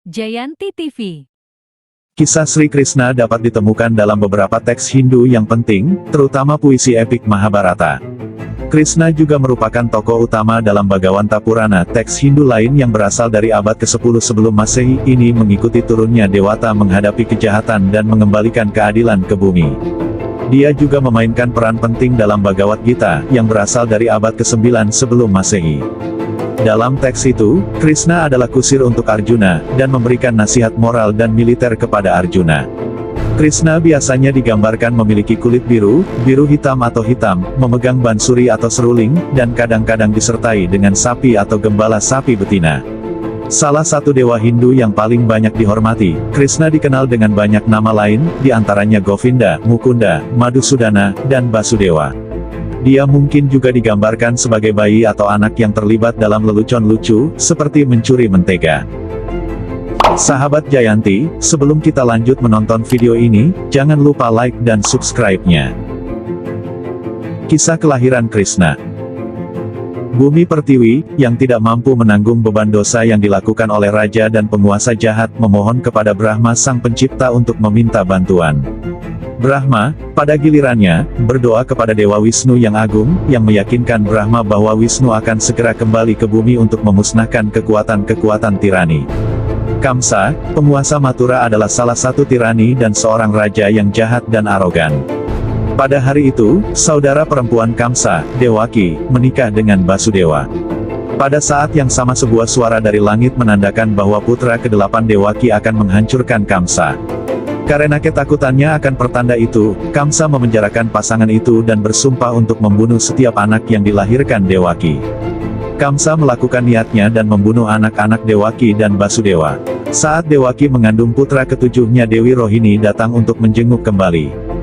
Jayanti TV. Kisah Sri Krishna dapat ditemukan dalam beberapa teks Hindu yang penting, terutama puisi epik Mahabharata. Krishna juga merupakan tokoh utama dalam Bhagavanta Purana. Teks Hindu lain yang berasal dari abad ke-10 sebelum Masehi ini mengikuti turunnya Dewata menghadapi kejahatan dan mengembalikan keadilan ke bumi. Dia juga memainkan peran penting dalam Bhagavad Gita, yang berasal dari abad ke-9 sebelum Masehi. Dalam teks itu, Krishna adalah kusir untuk Arjuna, dan memberikan nasihat moral dan militer kepada Arjuna. Krishna biasanya digambarkan memiliki kulit biru, biru hitam atau hitam, memegang bansuri atau seruling, dan kadang-kadang disertai dengan sapi atau gembala sapi betina. Salah satu dewa Hindu yang paling banyak dihormati, Krishna dikenal dengan banyak nama lain, diantaranya Govinda, Mukunda, Madhusudana, dan Basudewa. Dia mungkin juga digambarkan sebagai bayi atau anak yang terlibat dalam lelucon lucu, seperti mencuri mentega. Sahabat Jayanti, sebelum kita lanjut menonton video ini, jangan lupa like dan subscribe-nya. Kisah kelahiran Krishna. Bumi Pertiwi, yang tidak mampu menanggung beban dosa yang dilakukan oleh raja dan penguasa jahat, memohon kepada Brahma Sang Pencipta untuk meminta bantuan. Brahma, pada gilirannya, berdoa kepada Dewa Wisnu yang agung, yang meyakinkan Brahma bahwa Wisnu akan segera kembali ke bumi untuk memusnahkan kekuatan-kekuatan tirani. Kamsa, penguasa Mathura adalah salah satu tirani dan seorang raja yang jahat dan arogan. Pada hari itu, saudara perempuan Kamsa, Dewaki, menikah dengan Basudewa. Pada saat yang sama sebuah suara dari langit menandakan bahwa putra ke-8 Dewaki akan menghancurkan Kamsa. Karena ketakutannya akan pertanda itu, Kamsa memenjarakan pasangan itu dan bersumpah untuk membunuh setiap anak yang dilahirkan Dewaki. Kamsa melakukan niatnya dan membunuh anak-anak Dewaki dan Basudewa. Saat Dewaki mengandung putra ketujuhnya, Dewi Rohini datang untuk menjenguk kembali.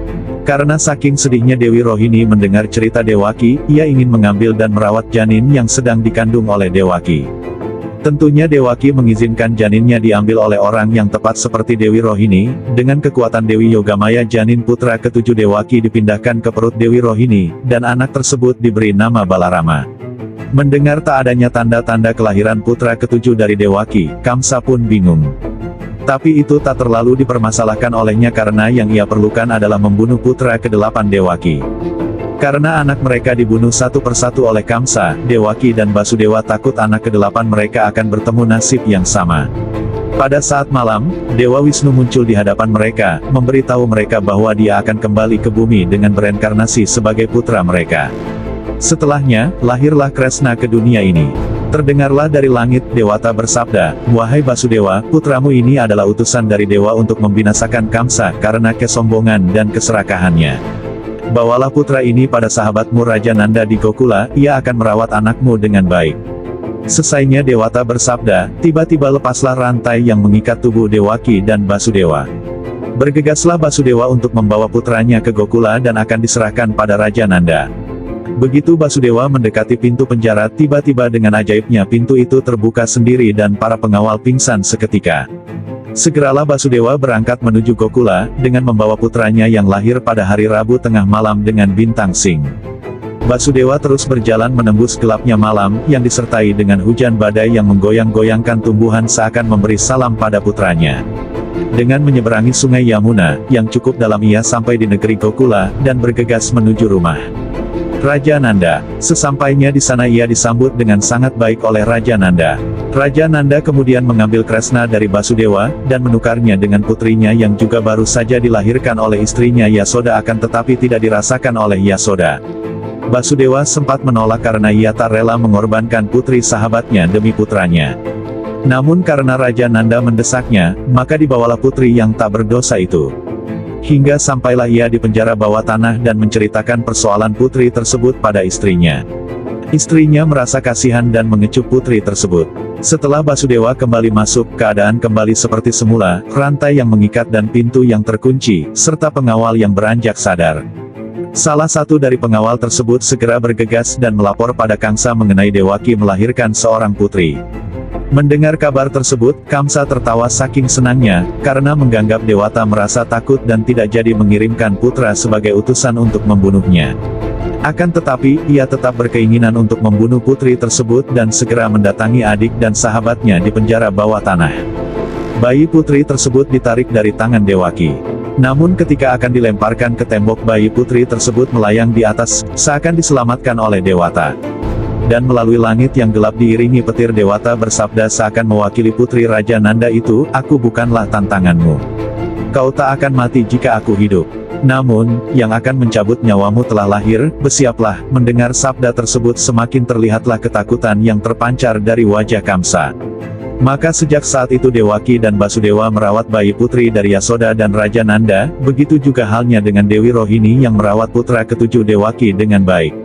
Karena saking sedihnya Dewi Rohini mendengar cerita Dewaki, ia ingin mengambil dan merawat janin yang sedang dikandung oleh Dewaki. Tentunya Dewaki mengizinkan janinnya diambil oleh orang yang tepat seperti Dewi Rohini. Dengan kekuatan Dewi Yogamaya, janin putra ketujuh Dewaki dipindahkan ke perut Dewi Rohini, dan anak tersebut diberi nama Balarama. Mendengar tak adanya tanda-tanda kelahiran putra ketujuh dari Dewaki, Kamsa pun bingung. Tapi itu tak terlalu dipermasalahkan olehnya karena yang ia perlukan adalah membunuh putra ke-8 Dewaki. Karena anak mereka dibunuh satu persatu oleh Kamsa, Dewaki dan Basudewa takut anak ke-8 mereka akan bertemu nasib yang sama. Pada saat malam, Dewa Wisnu muncul di hadapan mereka, memberitahu mereka bahwa dia akan kembali ke bumi dengan bereinkarnasi sebagai putra mereka. Setelahnya, lahirlah Krishna ke dunia ini. Terdengarlah dari langit, Dewata bersabda, "Wahai Basudewa, putramu ini adalah utusan dari dewa untuk membinasakan Kamsa karena kesombongan dan keserakahannya. Bawalah putra ini pada sahabatmu Raja Nanda di Gokula, ia akan merawat anakmu dengan baik." Selesainya Dewata bersabda, tiba-tiba lepaslah rantai yang mengikat tubuh Dewaki dan Basudewa. Bergegaslah Basudewa untuk membawa putranya ke Gokula dan akan diserahkan pada Raja Nanda. Begitu Basudewa mendekati pintu penjara, tiba-tiba dengan ajaibnya pintu itu terbuka sendiri dan para pengawal pingsan seketika. Segeralah Basudewa berangkat menuju Gokula, dengan membawa putranya yang lahir pada hari Rabu tengah malam dengan bintang Sing. Basudewa terus berjalan menembus gelapnya malam, yang disertai dengan hujan badai yang menggoyang-goyangkan tumbuhan seakan memberi salam pada putranya. Dengan menyeberangi sungai Yamuna, yang cukup dalam ia sampai di negeri Gokula, dan bergegas menuju rumah Raja Nanda. Sesampainya di sana ia disambut dengan sangat baik oleh Raja Nanda. Raja Nanda kemudian mengambil Krishna dari Basudewa, dan menukarnya dengan putrinya yang juga baru saja dilahirkan oleh istrinya Yasoda, akan tetapi tidak dirasakan oleh Yasoda. Basudewa sempat menolak karena ia tak rela mengorbankan putri sahabatnya demi putranya. Namun karena Raja Nanda mendesaknya, maka dibawalah putri yang tak berdosa itu. Hingga sampailah ia di penjara bawah tanah dan menceritakan persoalan putri tersebut pada istrinya. Istrinya merasa kasihan dan mengecup putri tersebut. Setelah Basudewa kembali masuk, keadaan kembali seperti semula, rantai yang mengikat dan pintu yang terkunci, serta pengawal yang beranjak sadar. Salah satu dari pengawal tersebut segera bergegas dan melapor pada Kamsa mengenai Dewaki melahirkan seorang putri. Mendengar kabar tersebut, Kamsa tertawa saking senangnya, karena menganggap Dewata merasa takut dan tidak jadi mengirimkan putra sebagai utusan untuk membunuhnya. Akan tetapi, ia tetap berkeinginan untuk membunuh putri tersebut dan segera mendatangi adik dan sahabatnya di penjara bawah tanah. Bayi putri tersebut ditarik dari tangan Dewaki. Namun ketika akan dilemparkan ke tembok, bayi putri tersebut melayang di atas, seakan diselamatkan oleh Dewata. Dan melalui langit yang gelap diiringi petir, Dewata bersabda seakan mewakili putri Raja Nanda itu, "Aku bukanlah tantanganmu. Kau tak akan mati jika aku hidup. Namun, yang akan mencabut nyawamu telah lahir, bersiaplah." Mendengar sabda tersebut semakin terlihatlah ketakutan yang terpancar dari wajah Kamsa. Maka sejak saat itu Dewaki dan Basudewa merawat bayi putri dari Yasoda dan Raja Nanda, begitu juga halnya dengan Dewi Rohini yang merawat putra ketujuh Dewaki dengan baik.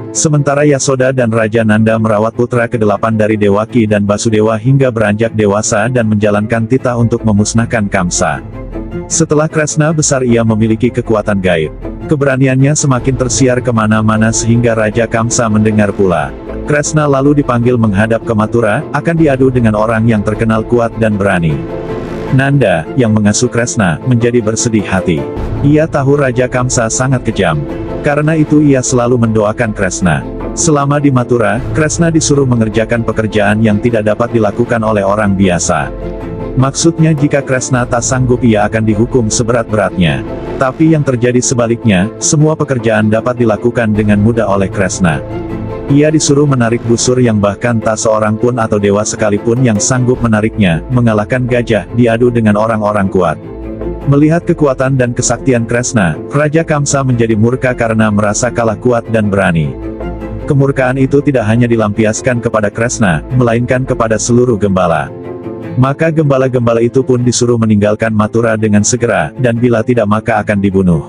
Sementara Yasoda dan Raja Nanda merawat putra ke-8 dari Dewaki dan Basudewa hingga beranjak dewasa dan menjalankan titah untuk memusnahkan Kamsa. Setelah Kresna besar, ia memiliki kekuatan gaib. Keberaniannya semakin tersiar kemana-mana sehingga Raja Kamsa mendengar pula. Kresna lalu dipanggil menghadap ke Mathura, akan diadu dengan orang yang terkenal kuat dan berani. Nanda, yang mengasuh Kresna, menjadi bersedih hati. Ia tahu Raja Kamsa sangat kejam. Karena itu ia selalu mendoakan Kresna. Selama di Mathura, Kresna disuruh mengerjakan pekerjaan yang tidak dapat dilakukan oleh orang biasa. Maksudnya jika Kresna tak sanggup, ia akan dihukum seberat-beratnya. Tapi yang terjadi sebaliknya, semua pekerjaan dapat dilakukan dengan mudah oleh Kresna. Ia disuruh menarik busur yang bahkan tak seorang pun atau dewa sekalipun yang sanggup menariknya, mengalahkan gajah, diadu dengan orang-orang kuat. Melihat kekuatan dan kesaktian Kresna, Raja Kamsa menjadi murka karena merasa kalah kuat dan berani. Kemurkaan itu tidak hanya dilampiaskan kepada Kresna, melainkan kepada seluruh gembala. Maka gembala-gembala itu pun disuruh meninggalkan Mathura dengan segera, dan bila tidak maka akan dibunuh.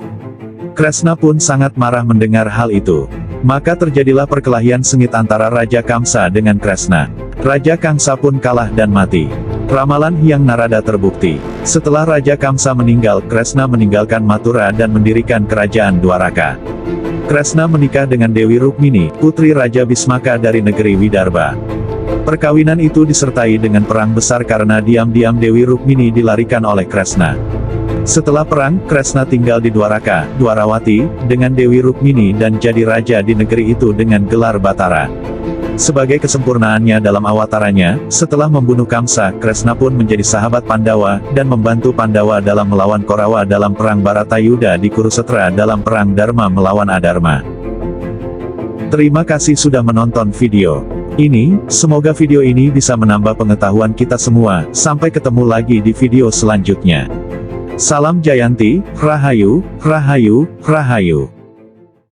Kresna pun sangat marah mendengar hal itu. Maka terjadilah perkelahian sengit antara Raja Kamsa dengan Kresna. Raja Kamsa pun kalah dan mati. Ramalan Hyang Narada terbukti. Setelah Raja Kamsa meninggal, Kresna meninggalkan Mathura dan mendirikan kerajaan Dwaraka. Kresna menikah dengan Dewi Rukmini, putri Raja Bismaka dari negeri Widarba. Perkawinan itu disertai dengan perang besar karena diam-diam Dewi Rukmini dilarikan oleh Kresna. Setelah perang, Kresna tinggal di Dwaraka, Dwarawati, dengan Dewi Rukmini dan jadi raja di negeri itu dengan gelar Batara. Sebagai kesempurnaannya dalam awatarannya, setelah membunuh Kamsa, Kresna pun menjadi sahabat Pandawa, dan membantu Pandawa dalam melawan Korawa dalam perang Baratayuda di Kurusetra dalam perang Dharma melawan Adharma. Terima kasih sudah menonton video ini, semoga video ini bisa menambah pengetahuan kita semua. Sampai ketemu lagi di video selanjutnya. Salam Jayanti, Rahayu, Rahayu, Rahayu.